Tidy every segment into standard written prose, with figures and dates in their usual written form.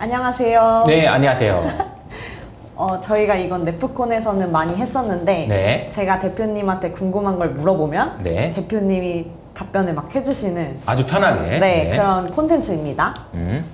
안녕하세요. 네, 안녕하세요. 저희가 이건 네프콘에서는 많이 했었는데 네. 제가 대표님한테 궁금한 걸 물어보면 네. 대표님이 답변을 막 해주시는 아주 편하게. 네, 그런 콘텐츠입니다.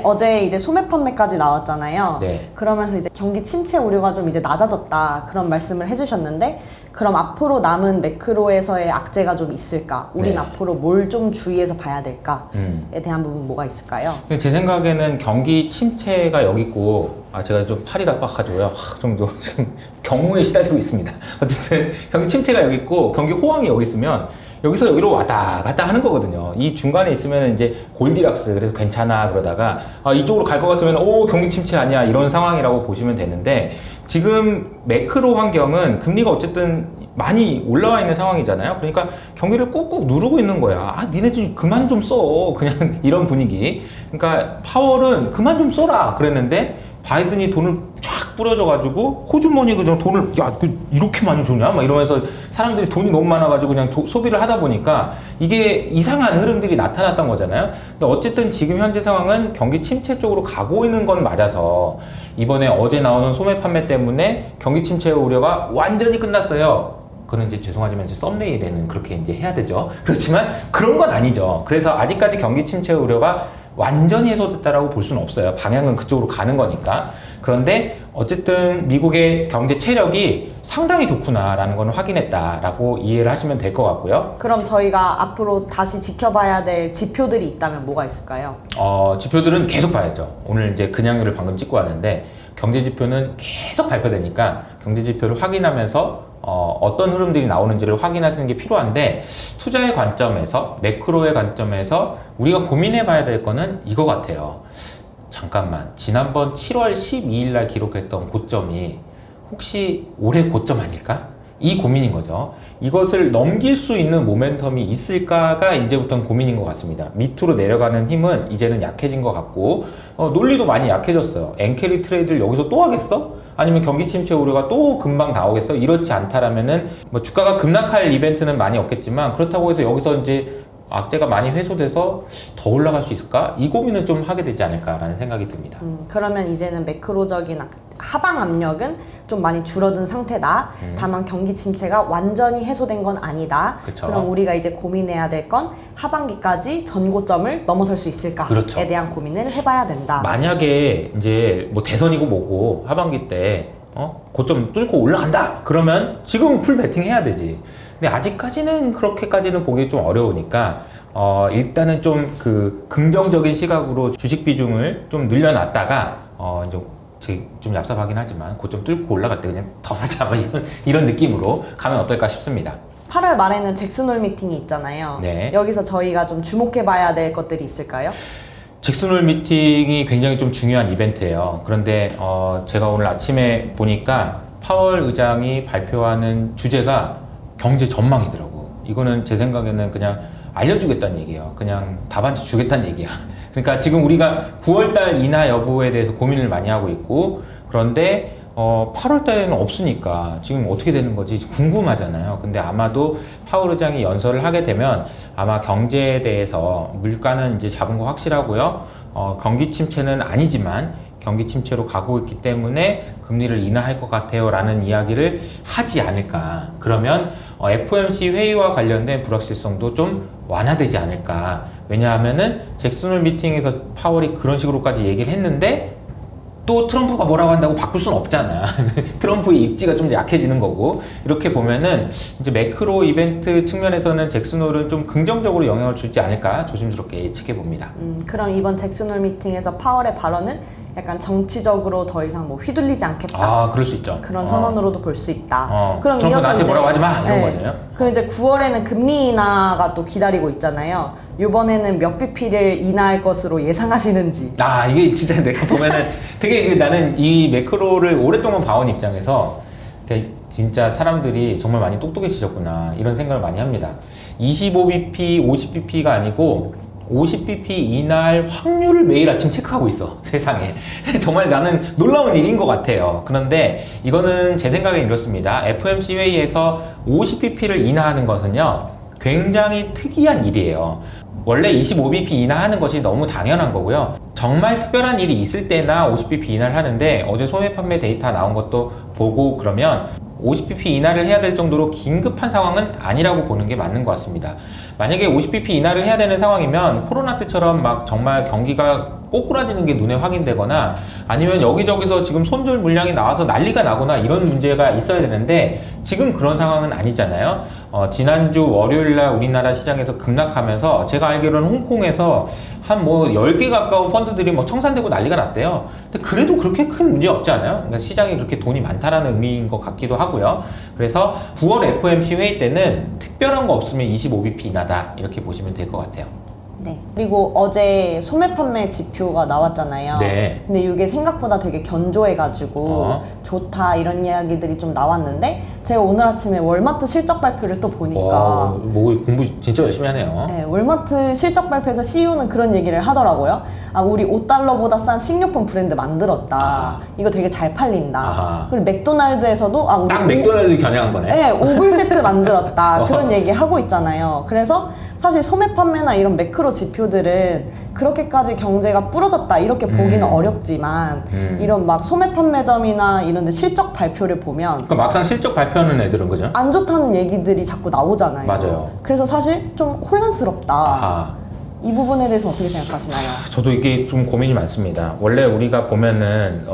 어제 이제 소매 판매까지 나왔잖아요. 네. 그러면서 이제 경기 침체 우려가 좀 이제 낮아졌다 그런 말씀을 해주셨는데 그럼 앞으로 남은 매크로에서의 악재가 좀 있을까? 우린 네. 앞으로 뭘 좀 주의해서 봐야 될까에 대한 부분 뭐가 있을까요? 제 생각에는 경기 침체가 여기 있고, 제가 좀 팔이 나빠가지고요. 좀 지금 경무에 시달리고 있습니다. 어쨌든 경기 침체가 여기 있고, 경기 호황이 여기 있으면 여기서 여기로 왔다 갔다 하는 거거든요. 이 중간에 있으면 이제 골디락스, 그래서 괜찮아 그러다가 이쪽으로 갈 것 같으면 경기 침체 아니야 이런 상황이라고 보시면 되는데, 지금 매크로 환경은 금리가 어쨌든 많이 올라와 있는 상황이잖아요. 그러니까 경기를 꾹꾹 누르고 있는 거야. 니네 좀 그만 좀 써. 그냥 이런 분위기. 그러니까 파월은 그만 좀 써라 그랬는데 바이든이 돈을 쫙 뿌려줘가지고 호주머니에 그냥 돈을 이렇게 많이 주냐? 막 이러면서 사람들이 돈이 너무 많아가지고 그냥 소비를 하다 보니까 이게 이상한 흐름들이 나타났던 거잖아요. 근데 어쨌든 지금 현재 상황은 경기 침체 쪽으로 가고 있는 건 맞아서 이번에 어제 나오는 소매 판매 때문에 경기 침체 우려가 완전히 끝났어요. 그건 이제 죄송하지만 이제 썸네일에는 그렇게 이제 해야 되죠. 그렇지만 그런 건 아니죠. 그래서 아직까지 경기 침체 우려가 완전히 해소됐다라고 볼 수는 없어요. 방향은 그쪽으로 가는 거니까. 그런데 어쨌든 미국의 경제 체력이 상당히 좋구나라는 건 확인했다라고 이해를 하시면 될 것 같고요. 그럼 저희가 앞으로 다시 지켜봐야 될 지표들이 있다면 뭐가 있을까요? 지표들은 계속 봐야죠. 오늘 이제 근양률을 방금 찍고 왔는데 경제 지표는 계속 발표되니까 경제 지표를 확인하면서 어떤 흐름들이 나오는지를 확인하시는 게 필요한데, 투자의 관점에서, 매크로의 관점에서 우리가 고민해 봐야 될 거는 이거 같아요. 잠깐만, 지난번 7월 12일 날 기록했던 고점이 혹시 올해 고점 아닐까? 이 고민인 거죠. 이것을 넘길 수 있는 모멘텀이 있을까가 이제부터는 고민인 것 같습니다. 밑으로 내려가는 힘은 이제는 약해진 것 같고, 논리도 많이 약해졌어요. 엔캐리 트레이드를 여기서 또 하겠어? 아니면 경기 침체 우려가 또 금방 나오겠어? 이렇지 않다라면은 뭐 주가가 급락할 이벤트는 많이 없겠지만, 그렇다고 해서 여기서 이제 악재가 많이 회수돼서 더 올라갈 수 있을까? 이 고민은 좀 하게 되지 않을까라는 생각이 듭니다. 그러면 이제는 매크로적인 하방 압력은 좀 많이 줄어든 상태다. 다만 경기 침체가 완전히 해소된 건 아니다. 그쵸. 그럼 우리가 이제 고민해야 될 건 하반기까지 전고점을 넘어설 수 있을까에 그렇죠. 대한 고민을 해봐야 된다. 만약에 이제 뭐 대선이고 뭐고 하반기 때 고점 뚫고 올라간다 그러면 지금 풀 베팅 해야 되지. 근데 아직까지는 그렇게까지는 보기 좀 어려우니까 일단은 좀 그 긍정적인 시각으로 주식 비중을 좀 늘려놨다가 이제 좀 얍삽하긴 하지만 고점 뚫고 올라갈 때 그냥 더 사자 이런 느낌으로 가면 어떨까 싶습니다. 8월 말에는 잭슨홀 미팅이 있잖아요. 네. 여기서 저희가 좀 주목해봐야 될 것들이 있을까요? 잭슨홀 미팅이 굉장히 좀 중요한 이벤트예요. 그런데 제가 오늘 아침에 보니까 파월 의장이 발표하는 주제가 경제 전망이더라고. 이거는 제 생각에는 그냥 알려주겠다는 얘기예요. 그냥 답안지 주겠다는 얘기야. 그러니까 지금 우리가 9월달 인하 여부에 대해서 고민을 많이 하고 있고, 그런데 8월달에는 없으니까 지금 어떻게 되는 거지 궁금하잖아요. 근데 아마도 파월 의장이 연설을 하게 되면 아마 경제에 대해서 물가는 이제 잡은 거 확실하고요. 경기 침체는 아니지만 경기 침체로 가고 있기 때문에 금리를 인하할 것 같아요 라는 이야기를 하지 않을까. 그러면 FOMC 회의와 관련된 불확실성도 좀 완화되지 않을까. 왜냐하면은 잭슨홀 미팅에서 파월이 그런 식으로까지 얘기를 했는데 또 트럼프가 뭐라고 한다고 바꿀 수는 없잖아. 트럼프의 입지가 좀 약해지는 거고. 이렇게 보면은 이제 매크로 이벤트 측면에서는 잭슨홀은 좀 긍정적으로 영향을 줄지 않을까 조심스럽게 예측해 봅니다. 그럼 이번 잭슨홀 미팅에서 파월의 발언은 약간 정치적으로 더 이상 뭐 휘둘리지 않겠다. 그럴 수 있죠. 그런 선언으로도 볼 수 있다. 그럼 트럼프 이어서 나한테 이제, 뭐라고 하지 마 이런 거죠. 그럼 이제 9월에는 금리 인하가 또 기다리고 있잖아요. 이번에는 몇 bp를 인하할 것으로 예상하시는지. 이게 진짜 내가 보면은 되게 나는 이 매크로를 오랫동안 봐온 입장에서 진짜 사람들이 정말 많이 똑똑해지셨구나 이런 생각을 많이 합니다. 25bp, 50bp가 아니고 50bp 인하할 확률을 매일 아침 체크하고 있어, 세상에. 정말 나는 놀라운 일인 것 같아요. 그런데 이거는 제 생각엔 이렇습니다. FOMC 회의에서 50bp를 인하하는 것은요 굉장히 특이한 일이에요. 원래 25bp 인하하는 것이 너무 당연한 거고요. 정말 특별한 일이 있을 때나 50bp 인하를 하는데 어제 소매 판매 데이터 나온 것도 보고 그러면 50bp 인하를 해야 될 정도로 긴급한 상황은 아니라고 보는 게 맞는 것 같습니다. 만약에 50bp 인하를 해야 되는 상황이면 코로나 때처럼 막 정말 경기가 꼬꾸라지는 게 눈에 확인되거나 아니면 여기저기서 지금 손절 물량이 나와서 난리가 나거나 이런 문제가 있어야 되는데 지금 그런 상황은 아니잖아요. 지난주 월요일날 우리나라 시장에서 급락하면서 제가 알기로는 홍콩에서 한 뭐 10개 가까운 펀드들이 뭐 청산되고 난리가 났대요. 근데 그래도 그렇게 큰 문제 없지 않아요? 그러니까 시장에 그렇게 돈이 많다라는 의미인 것 같기도 하고요. 그래서 9월 FOMC 회의 때는 특별한 거 없으면 25bp 인하다 이렇게 보시면 될 것 같아요. 네. 그리고 어제 소매 판매 지표가 나왔잖아요. 네. 근데 이게 생각보다 되게 견조해가지고 좋다 이런 이야기들이 좀 나왔는데 제가 오늘 아침에 월마트 실적 발표를 또 보니까 뭐 공부 진짜 열심히 하네요. 네, 월마트 실적 발표에서 CEO는 그런 얘기를 하더라고요. 아, 우리 5달러보다 싼 식료품 브랜드 만들었다. 아하. 이거 되게 잘 팔린다. 아하. 그리고 맥도날드에서도 아, 우리 딱 맥도날드 겨냥한 거네. 네, 5불 세트 만들었다. 그런 얘기 하고 있잖아요. 그래서 사실 소매 판매나 이런 매크로 지표들은 그렇게까지 경제가 부러졌다 이렇게 보기는 어렵지만 이런 막 소매 판매점이나 이런 데 실적 발표를 보면 그러니까 막상 실적 발표하는 애들은 그죠? 안 좋다는 얘기들이 자꾸 나오잖아요. 맞아요. 그래서 사실 좀 혼란스럽다. 아하. 이 부분에 대해서 어떻게 생각하시나요? 저도 이게 좀 고민이 많습니다. 원래 우리가 보면은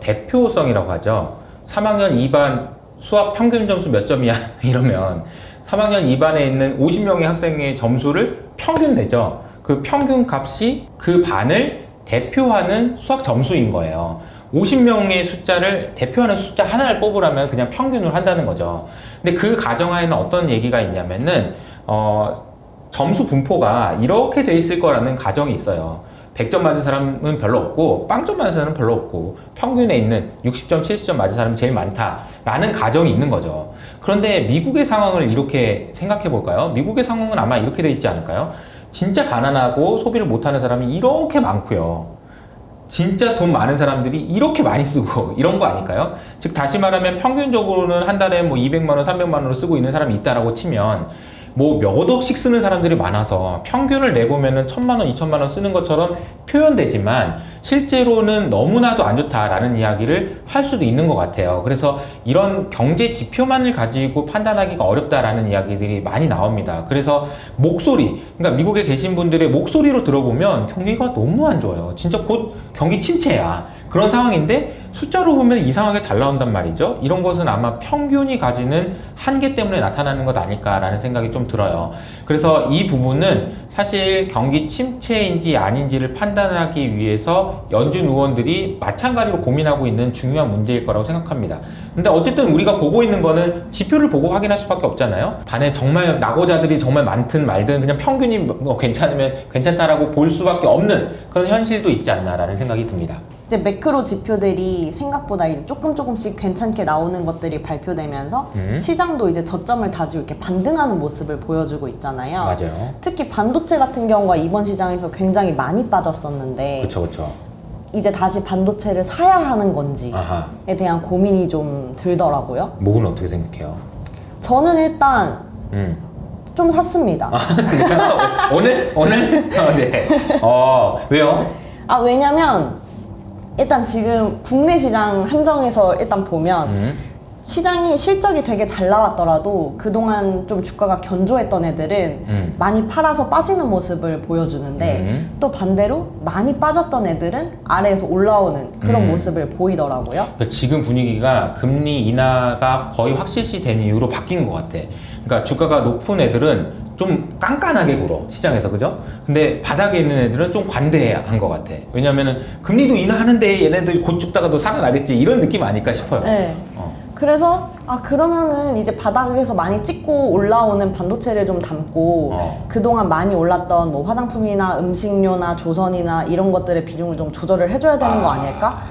대표성이라고 하죠. 3학년 2반 수학 평균 점수 몇 점이야 이러면 3학년 2반에 있는 50명의 학생의 점수를 평균 내죠. 그 평균 값이 그 반을 대표하는 수학 점수인 거예요. 50명의 숫자를 대표하는 숫자 하나를 뽑으라면 그냥 평균을 한다는 거죠. 근데 그 가정하에는 어떤 얘기가 있냐면은 점수 분포가 이렇게 돼 있을 거라는 가정이 있어요. 100점 맞은 사람은 별로 없고 빵점 맞은 사람은 별로 없고 평균에 있는 60점, 70점 맞은 사람이 제일 많다라는 가정이 있는 거죠. 그런데 미국의 상황을 이렇게 생각해 볼까요? 미국의 상황은 아마 이렇게 돼 있지 않을까요? 진짜 가난하고 소비를 못하는 사람이 이렇게 많고요. 진짜 돈 많은 사람들이 이렇게 많이 쓰고 이런 거 아닐까요? 즉 다시 말하면 평균적으로는 한 달에 뭐 200만 원, 300만 원을 쓰고 있는 사람이 있다라고 치면 뭐 몇 억씩 쓰는 사람들이 많아서 평균을 내보면은 1000만 원, 2000만 원 쓰는 것처럼 표현되지만 실제로는 너무나도 안 좋다라는 이야기를 할 수도 있는 것 같아요. 그래서 이런 경제 지표만을 가지고 판단하기가 어렵다라는 이야기들이 많이 나옵니다. 그래서 목소리, 그러니까 미국에 계신 분들의 목소리로 들어보면 경기가 너무 안 좋아요. 진짜 곧 경기 침체야. 그런 상황인데 숫자로 보면 이상하게 잘 나온단 말이죠. 이런 것은 아마 평균이 가지는 한계 때문에 나타나는 것 아닐까라는 생각이 좀 들어요. 그래서 이 부분은 사실 경기 침체인지 아닌지를 판단하기 위해서 연준 의원들이 마찬가지로 고민하고 있는 중요한 문제일 거라고 생각합니다. 근데 어쨌든 우리가 보고 있는 거는 지표를 보고 확인할 수밖에 없잖아요. 반에 정말 낙오자들이 정말 많든 말든 그냥 평균이 뭐 괜찮으면 괜찮다라고 볼 수밖에 없는 그런 현실도 있지 않나라는 생각이 듭니다. 이제 매크로 지표들이 생각보다 이제 조금씩 괜찮게 나오는 것들이 발표되면서 시장도 이제 저점을 다지고 이렇게 반등하는 모습을 보여주고 있잖아요. 맞아요. 특히 반도체 같은 경우가 이번 시장에서 굉장히 많이 빠졌었는데 그렇죠. 이제 다시 반도체를 사야 하는 건지에 아하. 대한 고민이 좀 들더라고요. 목은 어떻게 생각해요? 저는 일단 좀 샀습니다. 오늘? 네. 왜요? 아, 왜냐면 일단 지금 국내 시장 한정에서 일단 보면 시장이 실적이 되게 잘 나왔더라도 그동안 좀 주가가 견조했던 애들은 많이 팔아서 빠지는 모습을 보여주는데 또 반대로 많이 빠졌던 애들은 아래에서 올라오는 그런 모습을 보이더라고요. 그러니까 지금 분위기가 금리 인하가 거의 확실시 된 이후로 바뀐 것 같아. 그러니까 주가가 높은 애들은 좀 깐깐하게 굴어 시장에서, 그죠? 근데 바닥에 있는 애들은 좀 관대한 것 같아. 왜냐면은 금리도 인하하는데 얘네들 곧 죽다가도 살아나겠지 이런 느낌 아닐까 싶어요. 네. 그래서 그러면은 이제 바닥에서 많이 찍고 올라오는 반도체를 좀 담고 그동안 많이 올랐던 뭐 화장품이나 음식료나 조선이나 이런 것들의 비중을 좀 조절을 해줘야 되는 거 아닐까?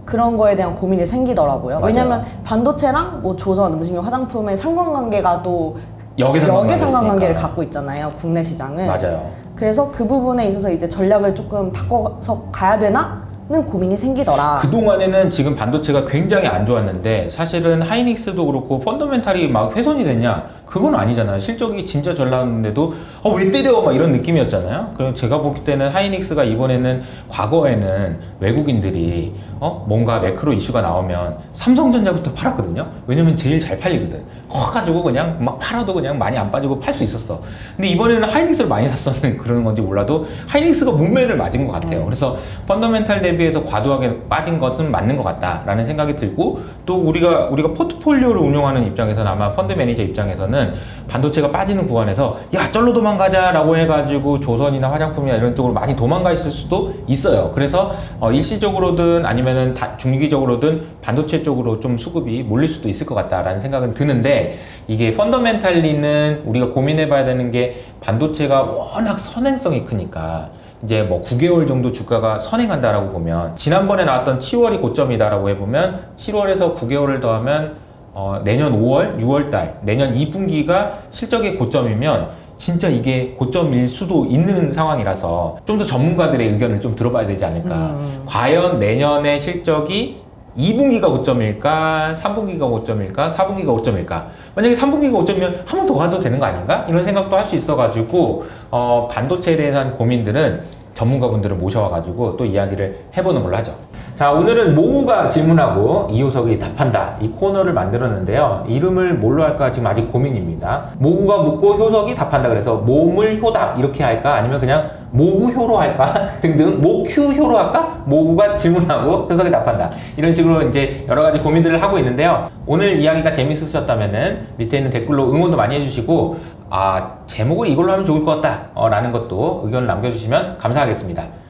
그런 거에 대한 고민이 생기더라고요. 맞아요. 왜냐면 반도체랑 뭐 조선, 음식료, 화장품의 상관관계가 또 역의 상관관계를 갖고 있잖아요, 국내 시장은. 맞아요. 그래서 그 부분에 있어서 이제 전략을 조금 바꿔서 가야 되나? 고민이 생기더라. 그동안에는 지금 반도체가 굉장히 안 좋았는데 사실은 하이닉스도 그렇고 펀더멘탈이 막 훼손이 됐냐? 그건 아니잖아요. 실적이 진짜 잘 나왔는데도 왜 때려? 막 이런 느낌이었잖아요. 그래서 제가 보기 때는 하이닉스가 이번에는 과거에는 외국인들이 뭔가 매크로 이슈가 나오면 삼성전자부터 팔았거든요. 왜냐면 제일 잘 팔리거든. 커가지고 그냥 막 팔아도 그냥 많이 안 빠지고 팔 수 있었어. 근데 이번에는 하이닉스를 많이 샀었는 그런 건지 몰라도 하이닉스가 문매를 맞은 것 같아요. 그래서 펀더멘탈 대비해서 과도하게 빠진 것은 맞는 것 같다라는 생각이 들고 또 우리가 포트폴리오를 운영하는 입장에서는 아마 펀드 매니저 입장에서는 반도체가 빠지는 구간에서 야 쩔로 도망가자라고 해가지고 조선이나 화장품이나 이런 쪽으로 많이 도망가 있을 수도 있어요. 그래서 일시적으로든 아니면은 중기적으로든 반도체 쪽으로 좀 수급이 몰릴 수도 있을 것 같다라는 생각은 드는데 이게 펀더멘탈리는 우리가 고민해봐야 되는 게 반도체가 워낙 선행성이 크니까 이제 뭐 9개월 정도 주가가 선행한다라고 보면 지난번에 나왔던 7월이 고점이다라고 해보면 7월에서 9개월을 더하면 내년 5월, 6월달, 내년 2분기가 실적의 고점이면 진짜 이게 고점일 수도 있는 상황이라서 좀 더 전문가들의 의견을 좀 들어봐야 되지 않을까. 과연 내년의 실적이 2분기가 고점일까? 3분기가 고점일까? 4분기가 고점일까? 만약에 3분기가 고점이면 한 번 더 가도 되는 거 아닌가? 이런 생각도 할 수 있어가지고 반도체에 대한 고민들은 전문가분들을 모셔와가지고 또 이야기를 해보는 걸로 하죠. 자, 오늘은 모우가 질문하고 이효석이 답한다 이 코너를 만들었는데요. 이름을 뭘로 할까 지금 아직 고민입니다. 모우가 묻고 효석이 답한다 그래서 모물 효답 이렇게 할까 아니면 그냥 모우효로 할까 등등 모큐효로 할까? 모우가 질문하고 효석이 답한다 이런 식으로 이제 여러 가지 고민들을 하고 있는데요. 오늘 이야기가 재밌으셨다면은 밑에 있는 댓글로 응원도 많이 해주시고 제목을 이걸로 하면 좋을 것 같다 라는 것도 의견을 남겨주시면 감사하겠습니다.